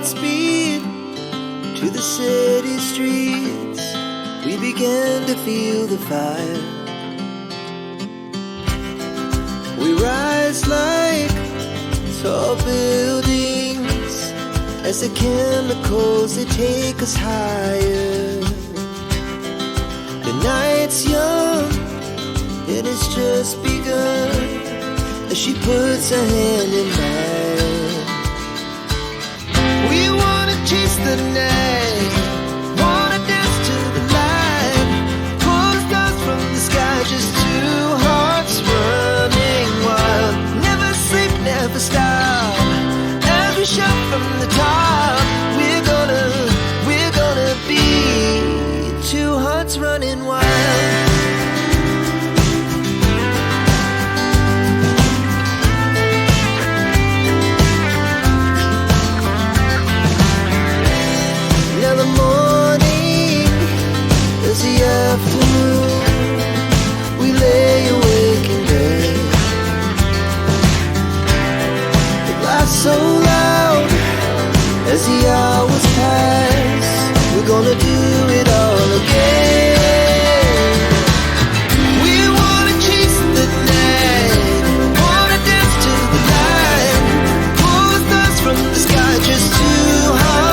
Godspeed to the city streets. We began to feel the fire. We rise like tall buildings as the chemicals, they take us higher. The night's young and it's just begun as she puts her hand in mine. We wanna chase the night, wanna dance to the light, pull the stars from the sky, just two hearts running wild. Never sleep, never stop, as we shout from the top. We're gonna be two hearts running wild. Now the morning is the afternoon. We lay awake in bed. It laughs so loud as the hours pass. We're gonna do